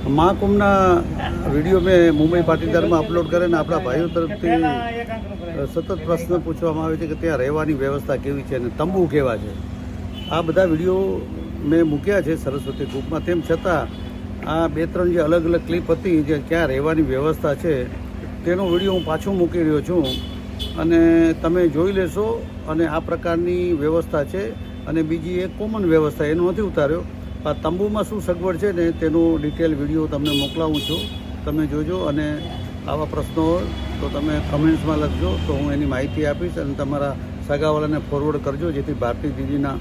મહાકુંભના video મેં Mumbai પાટીદારમાં upload કરે ને આપણા ભાઈઓ તરફથી સતત પ્રશ્ન પૂછવામાં આવે છે કે ત્યાં રહેવાની વ્યવસ્થા કેવી છે અને તંબુ કેવા છે. આ બધા વિડીયો મેં મૂક્યા છે સરસ્વતી ગ્રુપમાં. તેમ છતાં આ 2-3 જે અલગ અલગ ક્લિપ હતી જે ક્યાં રહેવાની વ્યવસ્થા છે તેનો વિડીયો હું પાછો મૂકી રહ્યો છું અને તમે જોઈ લેશો. અને આ પ્રકારની વ્યવસ્થા છે. અને બીજી એક કોમન વ્યવસ્થા એનો નથી ઉતાર્યો. આ તંબુમાં શું સગવડ છે ને તેનો ડિટેલ વિડીયો તમને મોકલાવું છું, તમે જોજો. અને આવા પ્રશ્નો હોય તો તમે કમેન્ટ્સમાં લખજો તો હું એની માહિતી આપીશ અને તમારા સગાવાળાને ફોરવર્ડ કરજો, જેથી ભારતી દીદીના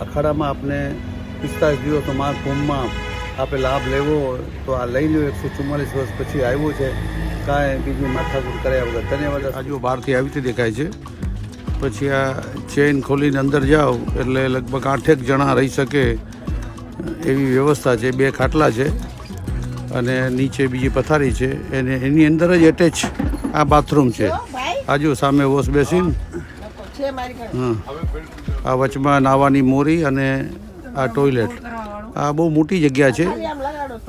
અખાડામાં આપને 45 દિવસનો મહાકુંભમાં આપણે લાભ લેવો હોય તો આ લઈ લો. 144 વર્ષ પછી આવ્યો છે, કાંઈ બીજી માથાકૂટ કર્યા વગર. ધન્યવાદ. આ જો બહારથી આવી રીતે દેખાય છે. પછી આ ચેઇન ખોલીને અંદર જાઓ એટલે લગભગ 8 જણા રહી શકે એવી વ્યવસ્થા છે. 2 ખાટલા છે અને નીચે બીજી પથારી છે. અને એની અંદર જ એટેચ આ બાથરૂમ છે. આ જો સામે વોશ બેસીન, હા, આ વચમાં નાવાની મોરી અને આ ટોયલેટ. આ બહુ મોટી જગ્યા છે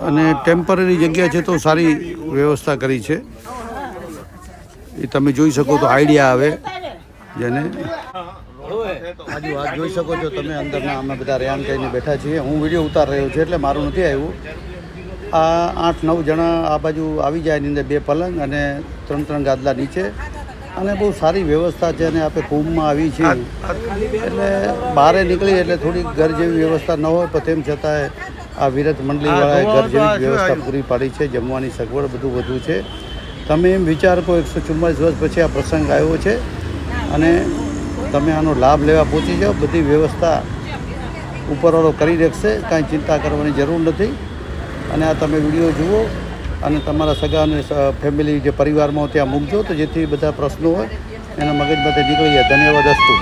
અને ટેમ્પરરી જગ્યા છે તો સારી વ્યવસ્થા કરી છે. એ તમે જોઈ શકો તો આઈડિયા આવે જેને. આજુ આ જોઈ શકો છો તમે અંદરના. અમે બધા રેહાન કરીને બેઠા છીએ. હું વિડીયો ઉતાર રહ્યો છું એટલે મારું નથી આવ્યું. આ 8-9 જણા આ બાજુ આવી જાય. એની અંદર 2 પલંગ અને 3 ગાદલા નીચે. અને બહુ સારી વ્યવસ્થા છે. અને આપણે કુંભમાં આવી છીએ એટલે બહાર નીકળી એટલે થોડી ઘર જેવી વ્યવસ્થા ન હોય પણ તેમ છતાંય આ વિરત મંડળીવાળાએ ઘર જેવી વ્યવસ્થા પૂરી પાડી છે. જમવાની સગવડ બધું વધુ છે. તમે એમ વિચાર કરો 144 વર્ષ પછી આ પ્રસંગ આવ્યો છે અને તમે આનો લાભ લેવા પહોંચી જાઓ. બધી વ્યવસ્થા ઉપરવાળો કરી રાખશે, કાંઈ ચિંતા કરવાની જરૂર નથી. અને આ તમે વિડીયો જુઓ અને તમારા સગા અને ફેમિલી જે પરિવારમાં ત્યાં મૂકજો તો જેથી બધા પ્રશ્નો હોય એના મગજમાંથી નીકળી જાય. ધન્યવાદ અસ્તુ.